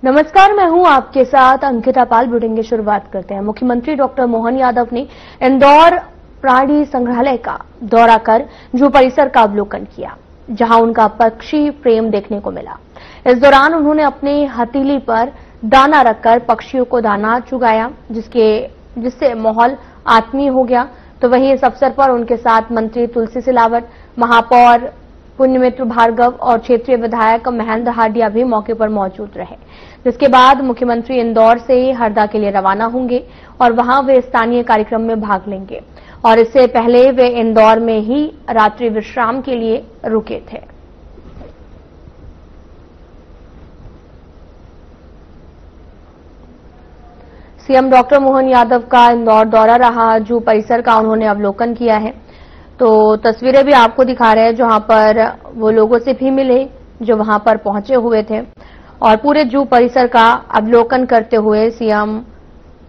नमस्कार, मैं हूं आपके साथ अंकिता पाल। बुलेटिन की शुरुआत करते हैं। मुख्यमंत्री डॉक्टर मोहन यादव ने इंदौर प्राणी संग्रहालय का दौरा कर जू परिसर का अवलोकन किया, जहां उनका पक्षी प्रेम देखने को मिला। इस दौरान उन्होंने अपनी हथेली पर दाना रखकर पक्षियों को दाना चुगाया, जिससे माहौल आत्मीय हो गया। तो वहीं इस अवसर पर उनके साथ मंत्री तुलसी सिलावट, महापौर पुण्यमित्र भार्गव और क्षेत्रीय विधायक महेंद्र हाडिया भी मौके पर मौजूद रहे। जिसके बाद मुख्यमंत्री इंदौर से हरदा के लिए रवाना होंगे और वहां वे स्थानीय कार्यक्रम में भाग लेंगे। और इससे पहले वे इंदौर में ही रात्रि विश्राम के लिए रुके थे। सीएम डॉक्टर मोहन यादव का इंदौर दौरा रहा। जू परिसर का उन्होंने अवलोकन किया है। तो तस्वीरें भी आपको दिखा रहे हैं, जहां पर वो लोगों से भी मिले जो वहां पर पहुंचे हुए थे और पूरे जू परिसर का अवलोकन करते हुए सीएम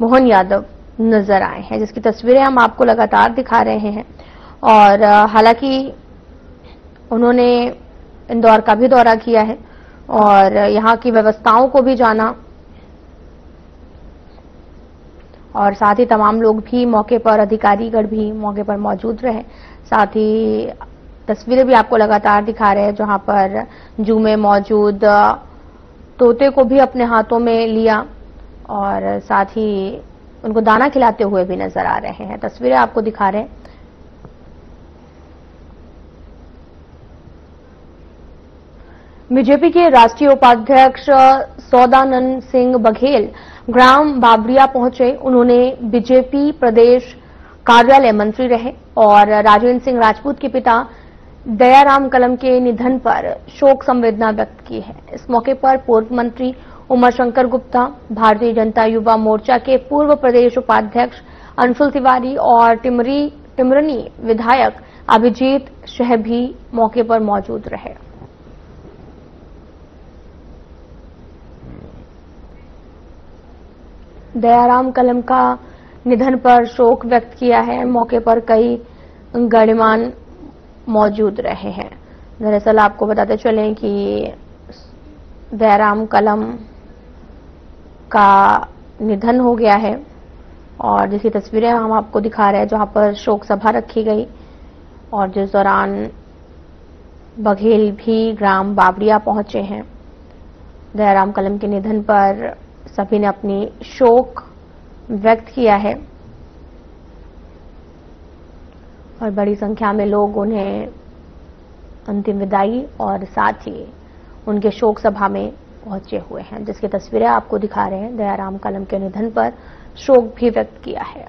मोहन यादव नजर आए हैं, जिसकी तस्वीरें हम आपको लगातार दिखा रहे हैं। और हालांकि उन्होंने इंदौर का भी दौरा किया है और यहां की व्यवस्थाओं को भी जाना और साथ ही तमाम लोग भी मौके पर, अधिकारीगण भी मौके पर मौजूद रहे। साथ ही तस्वीरें भी आपको लगातार दिखा रहे हैं, जहां पर जू में मौजूद तोते को भी अपने हाथों में लिया और साथ ही उनको दाना खिलाते हुए भी नजर आ रहे हैं। तस्वीरें आपको दिखा रहे हैं। बीजेपी के राष्ट्रीय उपाध्यक्ष सौदानंद सिंह बघेल ग्राम बाबरिया पहुंचे। उन्होंने बीजेपी प्रदेश कार्यालय मंत्री रहे और राजेंद्र सिंह राजपूत के पिता दयाराम कलम के निधन पर शोक संवेदना व्यक्त की है। इस मौके पर पूर्व मंत्री उमा शंकर गुप्ता, भारतीय जनता युवा मोर्चा के पूर्व प्रदेश उपाध्यक्ष अंशुल तिवारी और टिमरनी विधायक अभिजीत शाह भी मौके पर मौजूद रहे। दयाराम कलम का निधन पर शोक व्यक्त किया है। मौके पर कई गणमान्य मौजूद रहे हैं। दरअसल आपको बताते चलें कि दयाराम कलम का निधन हो गया है और जिसकी तस्वीरें हम आपको दिखा रहे हैं, जहां पर शोक सभा रखी गई और जिस दौरान बघेल भी ग्राम बाबरिया पहुंचे हैं। दयाराम कलम के निधन पर सभी ने अपनी शोक व्यक्त किया है और बड़ी संख्या में लोग उन्हें अंतिम विदाई और साथ ही उनके शोक सभा में पहुंचे हुए हैं, जिसकी तस्वीरें आपको दिखा रहे हैं। दयाराम कलम के निधन पर शोक भी व्यक्त किया है।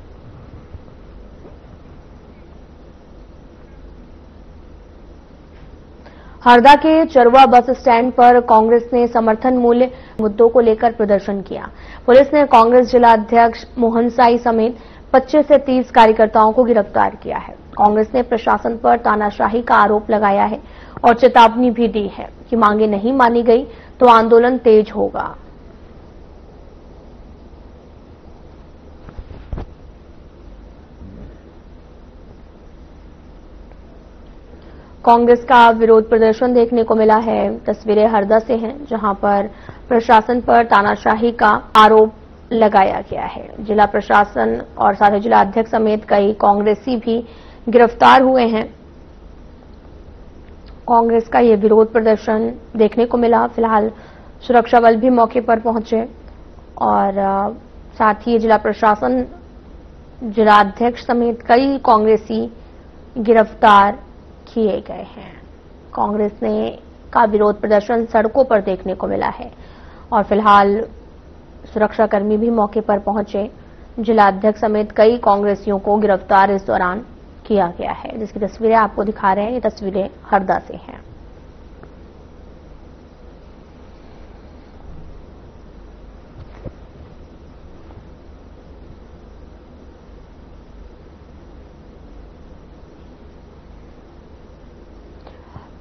हरदा के चरवा बस स्टैंड पर कांग्रेस ने समर्थन मूल्य मुद्दों को लेकर प्रदर्शन किया। पुलिस ने कांग्रेस जिला अध्यक्ष मोहन साई समेत 25 से 30 कार्यकर्ताओं को गिरफ्तार किया है। कांग्रेस ने प्रशासन पर तानाशाही का आरोप लगाया है और चेतावनी भी दी है कि मांगे नहीं मानी गई तो आंदोलन तेज होगा। कांग्रेस का विरोध प्रदर्शन देखने को मिला है। तस्वीरें हरदा से हैं, जहां पर प्रशासन पर तानाशाही का आरोप लगाया गया है। जिला प्रशासन और साथ ही जिला अध्यक्ष समेत कई कांग्रेसी भी गिरफ्तार हुए हैं। कांग्रेस का ये विरोध प्रदर्शन देखने को मिला। फिलहाल सुरक्षा बल भी मौके पर पहुंचे और साथ ही जिला प्रशासन, जिला अध्यक्ष समेत कई कांग्रेसी गिरफ्तार किए गए हैं। कांग्रेस का विरोध प्रदर्शन सड़कों पर देखने को मिला है और फिलहाल सुरक्षाकर्मी भी मौके पर पहुंचे। जिला अध्यक्ष समेत कई कांग्रेसियों को गिरफ्तार इस दौरान किया गया है, जिसकी तस्वीरें आपको दिखा रहे हैं। ये तस्वीरें हरदा से हैं।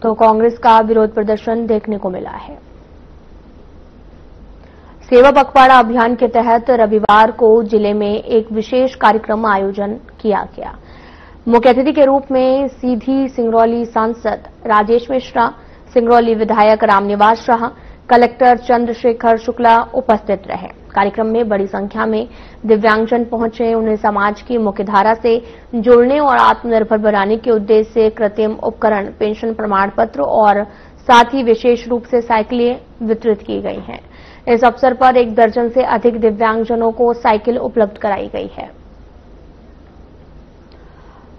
तो कांग्रेस का विरोध प्रदर्शन देखने को मिला है। सेवा पखवाड़ा अभियान के तहत रविवार को जिले में एक विशेष कार्यक्रम आयोजन किया गया। मुख्य अतिथि के रूप में सीधी सिंगरौली सांसद राजेश मिश्रा, सिंगरौली विधायक रामनिवास शाह, कलेक्टर चंद्रशेखर शुक्ला उपस्थित रहे। कार्यक्रम में बड़ी संख्या में दिव्यांगजन पहुंचे। उन्हें समाज की मुख्यधारा से जोड़ने और आत्मनिर्भर बनाने के उद्देश्य से कृत्रिम उपकरण, पेंशन प्रमाण पत्र और साथ ही विशेष रूप से साइकिलें वितरित की गई हैं। इस अवसर पर 1 दर्जन से अधिक दिव्यांगजनों को साइकिल उपलब्ध कराई गई है।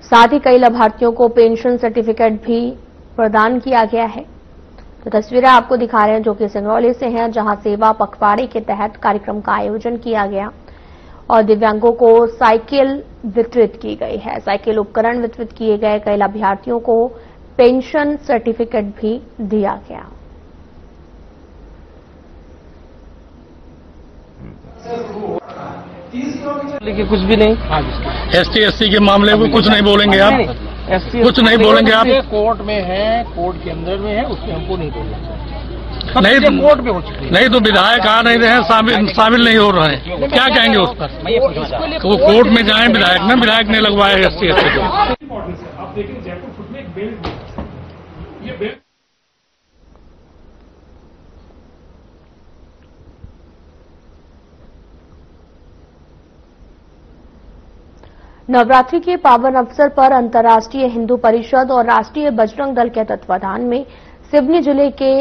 साथ ही कई लाभार्थियों को पेंशन सर्टिफिकेट भी प्रदान किया गया है। तो तस्वीरें आपको दिखा रहे हैं जो कि सिंगरौली से हैं, जहां सेवा पखवाड़े के तहत कार्यक्रम का आयोजन किया गया और दिव्यांगों को साइकिल वितरित की गई है। साइकिल उपकरण वितरित किए गए। कई लाभार्थियों को पेंशन सर्टिफिकेट भी दिया गया। लेकिन कुछ भी नहीं। ST/SC के मामले में कुछ नहीं बोलेंगे आप? कुछ नहीं बोलेंगे आप? कोर्ट में है, कोर्ट के अंदर में है, उसमें हमको नहीं बोलना। नहीं तो कोर्ट में हो चुकी है। नहीं तो विधायक आ नहीं रहे हैं, शामिल नहीं हो रहे हैं, क्या कहेंगे उस पर? वो कोर्ट में जाए विधायक ने, विधायक ने लगवाया ST/SC को। आप देखिए जयपुर फुट में एक बेल्ट, ये बेल्ट नवरात्रि के पावन अवसर पर अंतर्राष्ट्रीय हिंदू परिषद और राष्ट्रीय बजरंग दल के तत्वाधान में सिवनी जिले के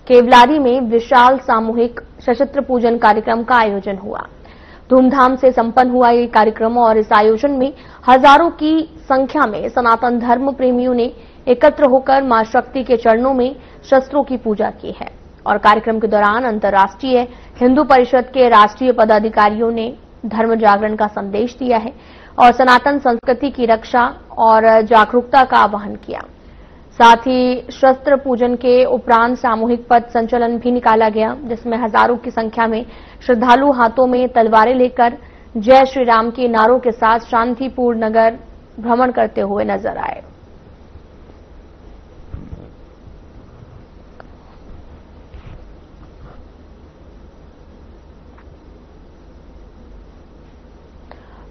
केवलारी में विशाल सामूहिक सशस्त्र पूजन कार्यक्रम का आयोजन हुआ। धूमधाम से संपन्न हुआ ये कार्यक्रम और इस आयोजन में हजारों की संख्या में सनातन धर्म प्रेमियों ने एकत्र होकर मां शक्ति के चरणों में शस्त्रों की पूजा की है। और कार्यक्रम के दौरान अंतर्राष्ट्रीय हिंदू परिषद के राष्ट्रीय पदाधिकारियों ने धर्म जागरण का संदेश दिया है और सनातन संस्कृति की रक्षा और जागरूकता का आह्वान किया। साथ ही शस्त्र पूजन के उपरांत सामूहिक पथ संचलन भी निकाला गया, जिसमें हजारों की संख्या में श्रद्धालु हाथों में तलवारें लेकर जय श्री राम के नारों के साथ शांतिपूर्ण नगर भ्रमण करते हुए नजर आए।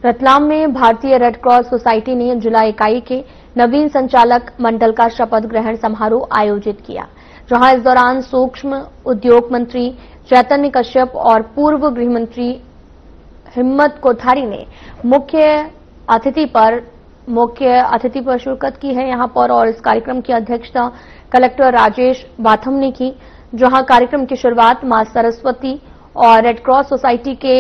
रतलाम में भारतीय रेड क्रॉस सोसाइटी ने जिला इकाई के नवीन संचालक मंडल का शपथ ग्रहण समारोह आयोजित किया, जहां इस दौरान सूक्ष्म उद्योग मंत्री चैतन्य कश्यप और पूर्व गृह मंत्री हिम्मत कोठारी ने मुख्य अतिथि पर शिरकत की है यहां पर। और इस कार्यक्रम की अध्यक्षता कलेक्टर राजेश बाथम ने की, जहां कार्यक्रम की शुरुआत मां सरस्वती और रेड क्रॉस सोसाइटी के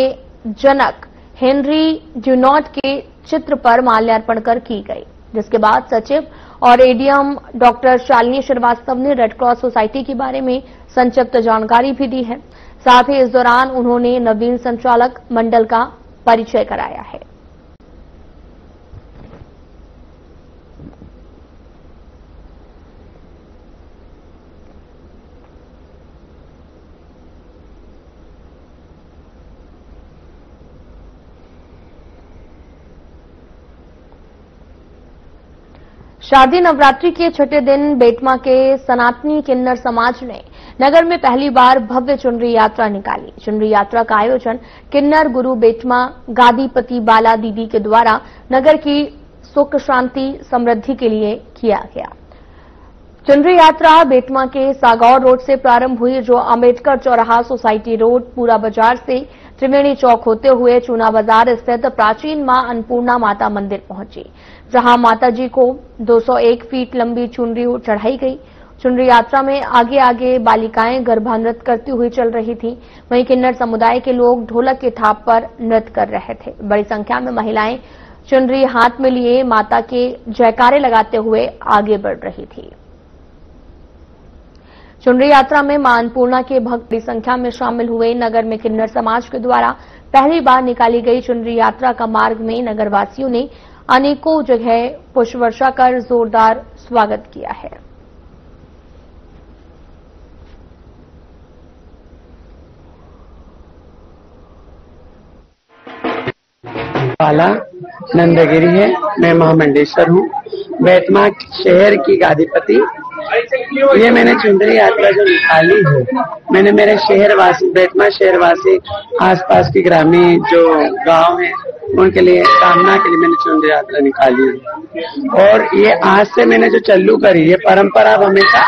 जनक हेनरी ड्यूनॉट के चित्र पर माल्यार्पण कर की गई, जिसके बाद सचिव और एडीएम डॉक्टर शालिनी श्रीवास्तव ने रेड क्रॉस सोसाइटी के बारे में संक्षिप्त जानकारी भी दी है। साथ ही इस दौरान उन्होंने नवीन संचालक मंडल का परिचय कराया है। शारदीय नवरात्रि के छठे दिन बेटमा के सनातनी किन्नर समाज ने नगर में पहली बार भव्य चुनरी यात्रा निकाली। चुनरी यात्रा का आयोजन किन्नर गुरु बेटमा गादीपति बाला दीदी के द्वारा नगर की सुख शांति समृद्धि के लिए किया गया। चुनरी यात्रा बेटमा के सागौर रोड से प्रारंभ हुई, जो अम्बेडकर चौराहा, सोसाइटी रोड, पूरा बाजार से त्रिवेणी चौक होते हुए चूना बाजार स्थित प्राचीन मां अन्नपूर्णा माता मंदिर पहुंची, जहां माताजी को 201 फीट लंबी चुनरी चढ़ाई गई। चुनरी यात्रा में आगे आगे बालिकाएं गरबा नृत्य करती हुई चल रही थी। वहीं किन्नर समुदाय के लोग ढोलक के थाप पर नृत्य कर रहे थे। बड़ी संख्या में महिलाएं चुनरी हाथ में लिए माता के जयकारे लगाते हुए आगे बढ़ रही थी। चुनरी यात्रा में मां अन्नपूर्णा के भक्त बड़ी संख्या में शामिल हुए। नगर में किन्नर समाज के द्वारा पहली बार निकाली गई चुनरी यात्रा का मार्ग में नगरवासियों ने अनेकों जगह पुष्प वर्षा कर जोरदार स्वागत किया है। पाला नंदगिरी है, मैं महामंडेश्वर हूँ, बेटमा शहर की गादीपति। ये मैंने चुनरी यात्रा जो निकाली है, मैंने मेरे शहरवासी, बेटमा शहरवासी, आसपास की ग्रामीण जो गांव है उनके लिए कामना के लिए मैंने चुनरी यात्रा निकाली है। और ये आज से मैंने जो चालू करी, ये परंपरा अब हमेशा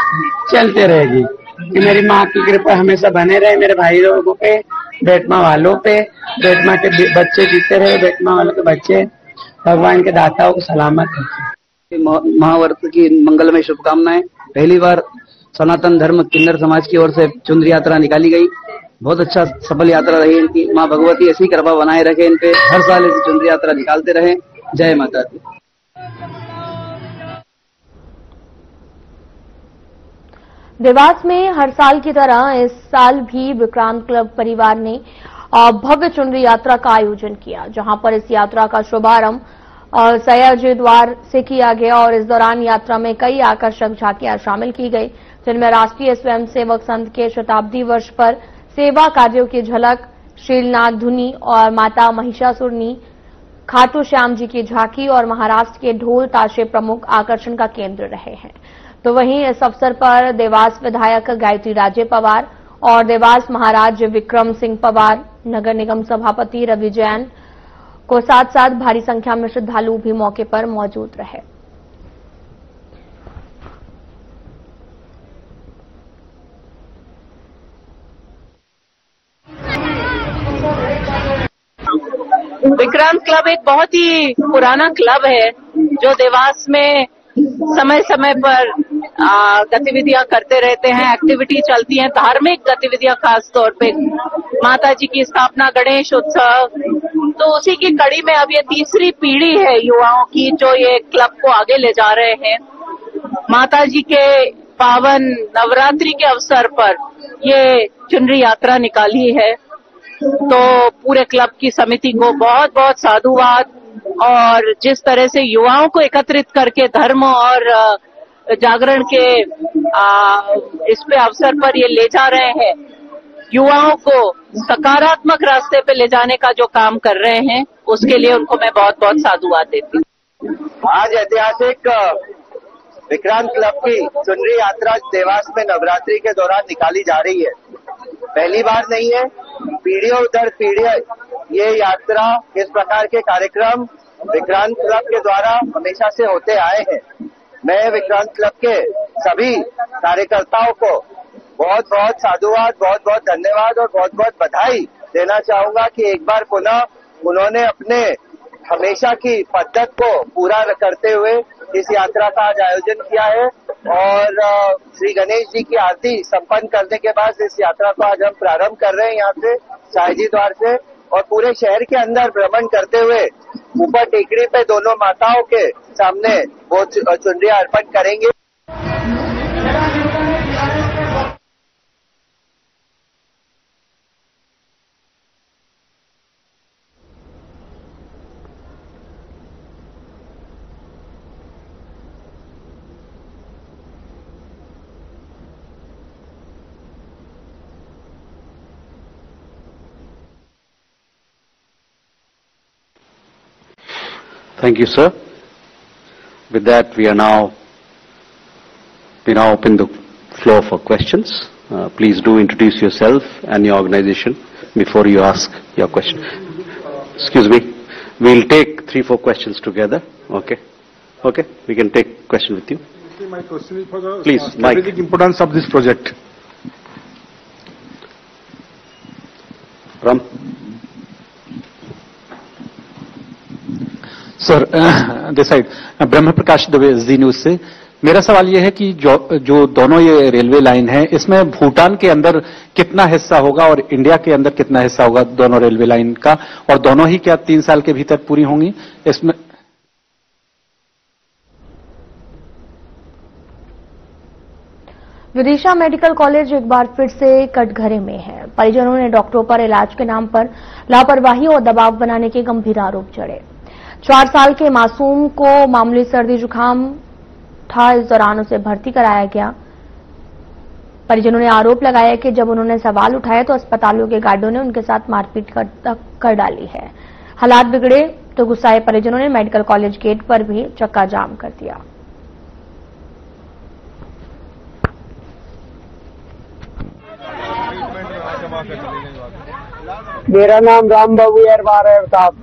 चलते रहेगी। कि मेरी माँ की कृपा हमेशा बने रहे मेरे भाई लोगों पे, बेटमा वालों पे, बेटमा के बच्चे जीते रहे, बेटमा वालों के बच्चे भगवान के दाताओं को सलामत रखे। महाव्रत की मंगलमय शुभकामनाएं। पहली बार सनातन धर्म किन्नर समाज की ओर से चुनरी यात्रा निकाली गई। बहुत अच्छा सफल यात्रा रही इनकी। माँ भगवती ऐसी कृपा बनाए रखे इन पे, हर साल ऐसी चुनरी यात्रा निकालते रहे। जय माता दी। देवास में हर साल की तरह इस साल भी विक्रांत क्लब परिवार ने भव्य चुनरी यात्रा का आयोजन किया, जहां पर इस यात्रा का शुभारंभ सयाजी द्वार से किया गया और इस दौरान यात्रा में कई आकर्षक झांकियां शामिल की गई, जिनमें राष्ट्रीय स्वयंसेवक संघ के शताब्दी वर्ष पर सेवा कार्यों की झलक, शीलनाथ धुनी और माता महिषासुरनी, खाटू श्याम जी की झांकी और महाराष्ट्र के ढोल ताशे प्रमुख आकर्षण का केंद्र रहे हैं। तो वहीं इस अवसर पर देवास विधायक गायत्री राजे पवार और देवास महाराज विक्रम सिंह पवार, नगर निगम सभापति रवि जैन को साथ साथ भारी संख्या में श्रद्धालु भी मौके पर मौजूद रहे। विक्रांत क्लब एक बहुत ही पुराना क्लब है जो देवास में समय समय पर गतिविधियां करते रहते हैं, एक्टिविटी चलती हैं, धार्मिक गतिविधियां खास तौर पे, माता जी की स्थापना, गणेश उत्सव। तो उसी की कड़ी में अब ये तीसरी पीढ़ी है युवाओं की जो ये क्लब को आगे ले जा रहे हैं। माता जी के पावन नवरात्रि के अवसर पर ये चुनरी यात्रा निकाली है। तो पूरे क्लब की समिति को बहुत बहुत साधुवाद, और जिस तरह से युवाओं को एकत्रित करके धर्म और जागरण के इस पे अवसर पर ये ले जा रहे हैं, युवाओं को सकारात्मक रास्ते पे ले जाने का जो काम कर रहे हैं, उसके लिए उनको मैं बहुत बहुत साधुवाद देती हूँ। आज ऐतिहासिक विक्रांत क्लब की चुनरी यात्रा देवास में नवरात्रि के दौरान निकाली जा रही है। पहली बार नहीं है, पीढ़ियों दर पीढ़ियां ये यात्रा, इस प्रकार के कार्यक्रम विक्रांत क्लब के द्वारा हमेशा से होते आए हैं। मैं विक्रांत क्लब के सभी कार्यकर्ताओं को बहुत बहुत साधुवाद, बहुत बहुत धन्यवाद और बहुत बहुत बधाई देना चाहूंगा कि एक बार पुनः उन्होंने अपने हमेशा की पद्धत को पूरा करते हुए इस यात्रा का आज आयोजन किया है। और श्री गणेश जी की आरती संपन्न करने के बाद इस यात्रा को आज हम प्रारंभ कर रहे हैं यहाँ से सयाजी द्वार से, और पूरे शहर के अंदर भ्रमण करते हुए ऊपर टेकरी पे दोनों माताओं के सामने वो चुनरियां अर्पण करेंगे। Thank you, sir. With that, we now open the floor for questions. Please do introduce yourself and your organization before you ask your question. Excuse me. We'll take 3-4 questions together. Okay. Okay. We can take question with you. My question is for the strategic importance of this project. Ram. Sir this side Brahma Prakash Dave ji news से। मेरा सवाल यह है कि जो दोनों ये railway line है, इसमें भूटान के अंदर कितना हिस्सा होगा और इंडिया के अंदर कितना हिस्सा होगा दोनों रेलवे लाइन का, और दोनों ही क्या 3 साल के भीतर पूरी होंगी? इसमें विदिशा मेडिकल कॉलेज एक बार फिर से कटघरे में है। परिजनों ने डॉक्टरों पर इलाज के नाम पर लापरवाही और दबाव बनाने के गंभीर आरोप जड़े। 4 साल के मासूम को मामूली सर्दी जुकाम था, इस दौरान उसे भर्ती कराया गया। परिजनों ने आरोप लगाया कि जब उन्होंने सवाल उठाए तो अस्पतालों के गार्डों ने उनके साथ मारपीट कर डाली है। हालात बिगड़े तो गुस्साए परिजनों ने मेडिकल कॉलेज गेट पर भी चक्का जाम कर दिया। मेरा नाम राम बाबू अरबार है साहब।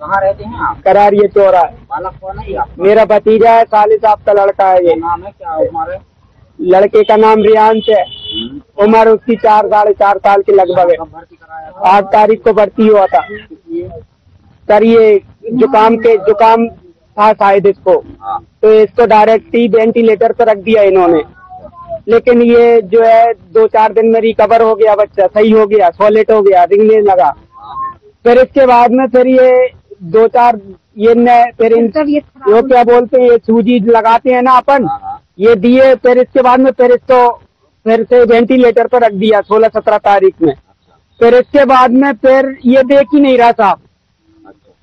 कहाँ रहते हैं आप? करारिये चौरा। बालक कौन है आप? मेरा भतीजा है, साली साहब का लड़का है ये। नाम है क्या हमारे? लड़के का नाम रियांश है। उम्र उसकी 4 साढ़े 4 साल के लगभग है। 8 तारीख को भर्ती हुआ था सर। ये जुकाम था शायद इसको, तो इसको डायरेक्ट ही वेंटिलेटर पर रख दिया इन्होंने। लेकिन ये जो है 2-4 दिन में रिकवर हो गया, बच्चा सही हो गया, सॉलिड हो गया, रिंगने लगा। फिर इसके बाद में फिर ये 2-4 फिर वो क्या बोलते हैं, ये सूजी लगाते हैं ना अपन, ये दिए। फिर इसके बाद में फिर इसको फिर से वेंटिलेटर पर रख दिया 16-17 तारीख में। फिर इसके बाद में फिर ये देख ही नहीं रहा था।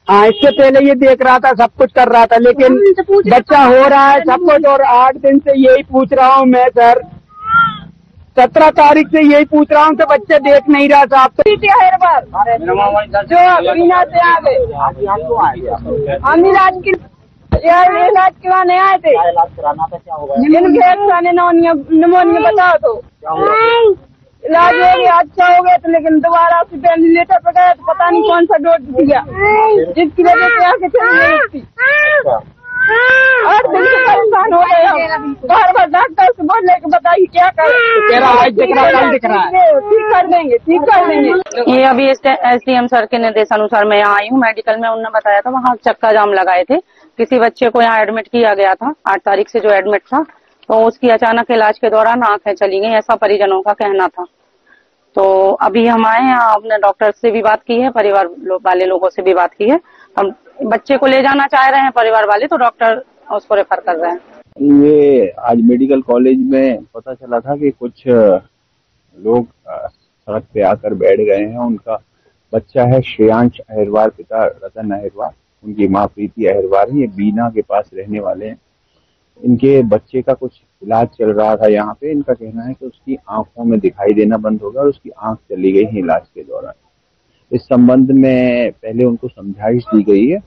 हाँ, इससे पहले ये देख रहा था, सब कुछ कर रहा था, लेकिन बच्चा हो रहा है सब कुछ। और 8 दिन से यही पूछ रहा हूँ मैं सर, 17 तारीख से यही पूछ रहा हूँ कि बच्चे देख नहीं रहा था। आप तो हम इलाज कराने आए थे, निमोनिया बताओ तो इलाज हो गया, अच्छा हो गया। तो लेकिन दोबारा से वेंटिलेटर पर गया तो पता नहीं कौन सा डोज दिया, जिसकी वजह से आके चली गई थी। 8 दिन से परेशान हो गए हम। बार डॉक्टर से बोलने के बताइए क्या करें। ठीक कर देंगे, ठीक कर देंगे। ये अभी SDM सर के निर्देश अनुसार मैं यहाँ आई हूँ। मेडिकल में उन्होंने बताया था वहाँ चक्का जाम लगाए थे। किसी बच्चे को यहाँ एडमिट किया गया था 8 तारीख से जो एडमिट था, तो उसकी अचानक इलाज के दौरान आंखें चली गई, ऐसा परिजनों का कहना था। तो अभी हम आए हैं, आपने डॉक्टर से भी बात की है, परिवार वाले लोगों से भी बात की है। हम बच्चे को ले जाना चाह रहे हैं परिवार वाले, तो डॉक्टर उसको रेफर कर रहे हैं। ये आज मेडिकल कॉलेज में पता चला था कि कुछ लोग सड़क पे आकर बैठ गए हैं। उनका बच्चा है श्रेयांश अहिरवार, पिता रतन अहिरवार, उनकी माँ प्रीति अहिरवार है। ये बीना के पास रहने वाले हैं। इनके बच्चे का कुछ इलाज चल रहा था यहाँ पे। इनका कहना है कि उसकी आंखों में दिखाई देना बंद हो गया और उसकी आंख चली गई है इलाज के दौरान। इस संबंध में पहले उनको समझाइश दी गई है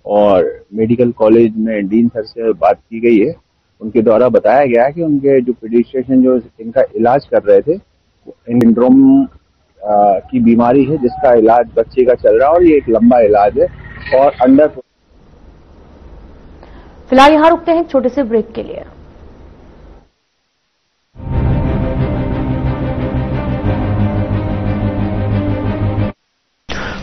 और मेडिकल कॉलेज में डीन सर से बात की गई है। उनके द्वारा बताया गया है कि उनके जो पीडियाट्रिशियन जो इनका इलाज कर रहे थे, सिंड्रोम की बीमारी है जिसका इलाज बच्चे का चल रहा है और ये एक लंबा इलाज है और अंडर। फिलहाल यहां रुकते हैं छोटे से ब्रेक के लिए।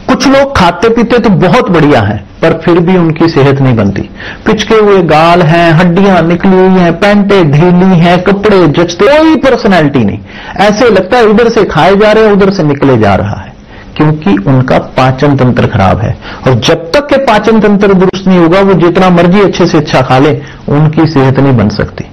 कुछ लोग खाते पीते तो बहुत बढ़िया हैं, पर फिर भी उनकी सेहत नहीं बनती। पिचके हुए गाल हैं, हड्डियां निकली हुई हैं, पैंटें ढीली हैं, कपड़े जचते, कोई पर्सनैलिटी नहीं। ऐसे लगता है उधर से खाए जा रहे हैं, उधर से निकले जा रहा है, क्योंकि उनका पाचन तंत्र खराब है। और जब तक के पाचन तंत्र दुरुस्त नहीं होगा, वो जितना मर्जी अच्छे से अच्छा खा ले, उनकी सेहत नहीं बन सकती।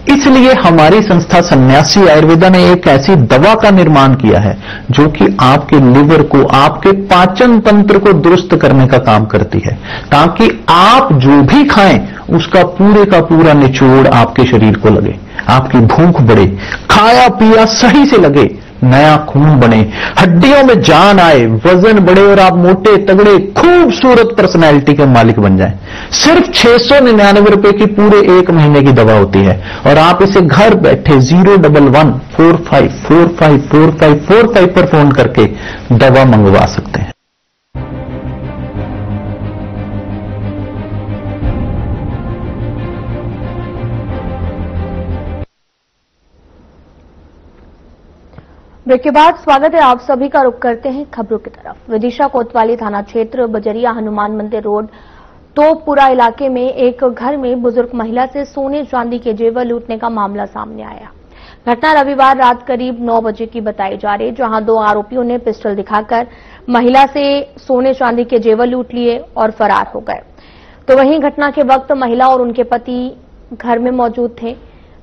इसलिए हमारी संस्था सन्यासी आयुर्वेदा ने एक ऐसी दवा का निर्माण किया है जो कि आपके लिवर को, आपके पाचन तंत्र को दुरुस्त करने का काम करती है, ताकि आप जो भी खाएं उसका पूरे का पूरा निचोड़ आपके शरीर को लगे, आपकी भूख बढ़े, खाया पिया सही से लगे, नया खून बने, हड्डियों में जान आए, वजन बढ़े और आप मोटे तगड़े खूबसूरत पर्सनैलिटी के मालिक बन जाएं। सिर्फ 699 रुपए की पूरे 1 महीने की दवा होती है और आप इसे घर बैठे 01145454545 पर फोन करके दवा मंगवा सकते हैं। ब्रेक के बाद स्वागत है आप सभी का। रुख करते हैं खबरों की तरफ। विदिशा कोतवाली थाना क्षेत्र बजरिया हनुमान मंदिर रोड तोपुरा इलाके में एक घर में बुजुर्ग महिला से सोने चांदी के जेवर लूटने का मामला सामने आया। घटना रविवार रात करीब 9 बजे की बताई जा रही, जहां 2 आरोपियों ने पिस्टल दिखाकर महिला से सोने चांदी के जेवर लूट लिए और फरार हो गए। तो वहीं घटना के वक्त महिला और उनके पति घर में मौजूद थे।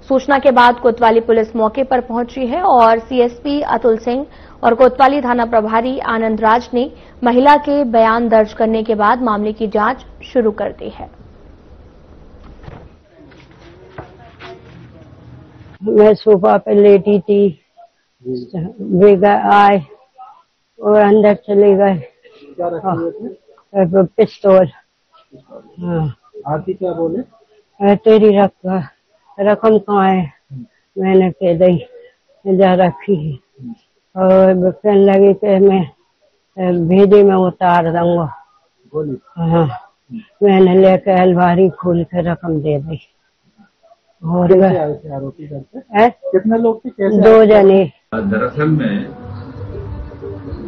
सूचना के बाद कोतवाली पुलिस मौके पर पहुंची है और सीएसपी अतुल सिंह और कोतवाली थाना प्रभारी आनंद राज ने महिला के बयान दर्ज करने के बाद मामले की जांच शुरू कर दी है। मैं सोफा पे लेटी थी, वे आए और अंदर चले गए। पिस्तौल। आरती क्या बोले? तेरी रकम कहाँ है? मैंने कह दी जा रखी है और कहने लगी कि मैं भेजे में उतार दूंगा। हाँ, मैंने लेकर अलमारी खोल के रकम दे दी। और कैसे आए थे आरोपी घर पे? कितने लोग थे? कैसे 2 जने। दरअसल में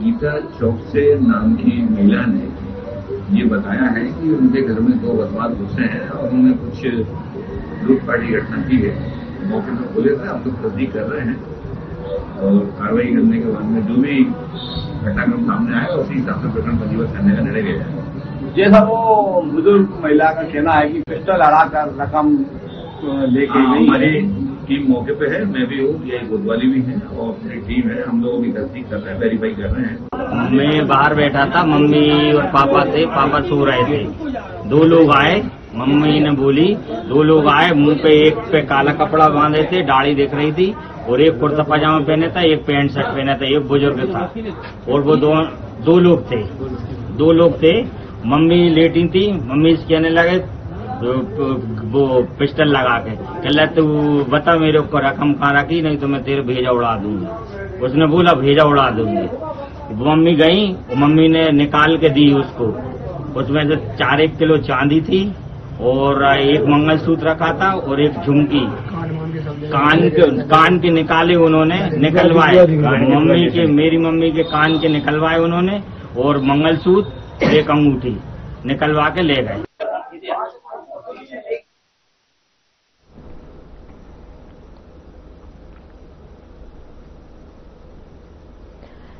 गीता चौक से नाम की महिला ने ये बताया है कि उनके घर में 2 बदमाश घुसे हैं और उन्होंने कुछ लूटपाट की घटना की है। मौके पर पुलिस है, हम लोग तस्दीक कर रहे हैं और कार्रवाई करने के बाद में जो भी घटनाक्रम सामने आया उसी हिसाब से प्रकरण पंजीबद्ध करने का निर्णय लिया जाएगा। जैसा वो बुजुर्ग महिला का कहना है कि पिस्टल लड़ाकर रकम लेके गई। हमारी टीम मौके पे है, मैं भी हूँ, ये कोतवाली भी है और पूरी टीम है। हम लोग भी तस्दीक कर रहे हैं, वेरीफाई कर रहे हैं। मैं बाहर बैठा था, मम्मी और पापा थे, पापा सो रहे थे। 2 लोग आए, मम्मी ने बोली 2 लोग आए, मुंह पे एक पे काला कपड़ा बांधे थे, दाढ़ी दिख रही थी और एक कुर्ता पजामा पहने था, एक पैंट शर्ट पहना था, एक बुजुर्ग था और वो दो लोग थे। मम्मी लेटी थी, मम्मी से कहने लगे वो पिस्टल लगा के, कहला तू बता मेरे को रकम कहाँ रखी, नहीं तो मैं तेरे भेजा उड़ा दूंगी। उसने बोला भेजा उड़ा दूंगी। मम्मी गई, मम्मी ने निकाल के दी उसको। उसमें से 4-1 किलो चांदी थी और एक मंगलसूत्र रखा था और एक झुमकी। कान के निकाले उन्होंने, निकलवाए मेरी मम्मी के कान के निकलवाए उन्होंने और मंगलसूत्र एक अंगूठी निकलवा के ले गए।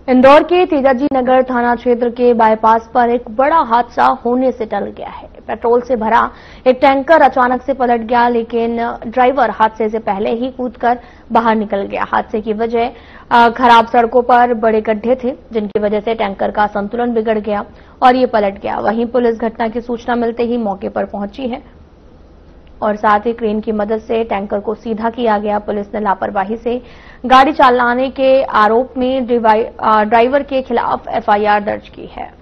इंदौर के तेजाजी नगर थाना क्षेत्र के बाईपास पर एक बड़ा हादसा होने से टल गया है। पेट्रोल से भरा एक टैंकर अचानक से पलट गया, लेकिन ड्राइवर हादसे से पहले ही कूदकर बाहर निकल गया। हादसे की वजह खराब सड़कों पर बड़े गड्ढे थे, जिनकी वजह से टैंकर का संतुलन बिगड़ गया और ये पलट गया। वहीं पुलिस घटना की सूचना मिलते ही मौके पर पहुंची है और साथ ही क्रेन की मदद से टैंकर को सीधा किया गया। पुलिस ने लापरवाही से गाड़ी चलाने के आरोप में ड्राइवर के खिलाफ एफआईआर दर्ज की है।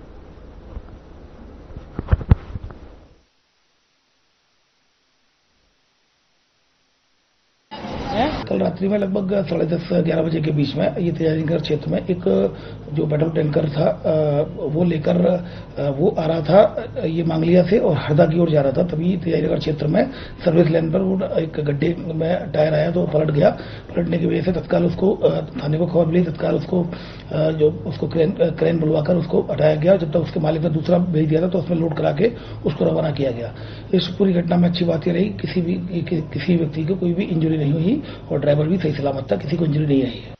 कल रात्रि में लगभग 10:30-11 बजे के बीच में ये तेजाजीनगर क्षेत्र में एक जो पेट्रोल टैंकर था वो लेकर वो आ रहा था ये मांगलिया से और हरदा की ओर जा रहा था। तभी तेजाजीनगर क्षेत्र में सर्विस लाइन पर एक गड्ढे में टायर आया तो पलट गया। पलटने की वजह से तत्काल उसको थाने को खबर मिली, तत्काल उसको क्रेन बुलवाकर उसको हटाया गया। जब तक उसके मालिक ने दूसरा भेज दिया था तो उसमें लोड करा के उसको रवाना किया गया। इस पूरी घटना में अच्छी बात यह रही किसी व्यक्ति को कोई भी इंजरी नहीं हुई और ड्राइवर भी सही सलामत था, किसी को इंजरी नहीं आई है।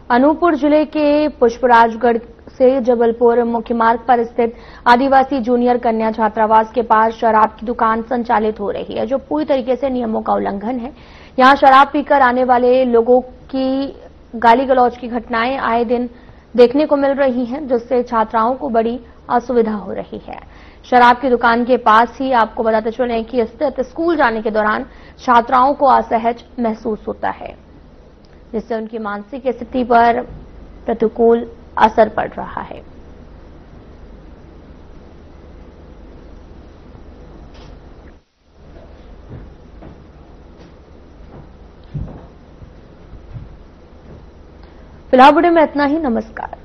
अनूपपुर जिले के पुष्पराजगढ़ से जबलपुर मुख्य मार्ग पर स्थित आदिवासी जूनियर कन्या छात्रावास के पास शराब की दुकान संचालित हो रही है, जो पूरी तरीके से नियमों का उल्लंघन है। यहां शराब पीकर आने वाले लोगों की गाली गलौज की घटनाएं आए दिन देखने को मिल रही हैं, जिससे छात्राओं को बड़ी असुविधा हो रही है। शराब की दुकान के पास ही आपको बताते चलें कि स्थित स्कूल जाने के दौरान छात्राओं को असहज महसूस होता है, जिससे उनकी मानसिक स्थिति पर प्रतिकूल असर पड़ रहा है। फिलहाल वीडियो में इतना ही। नमस्कार।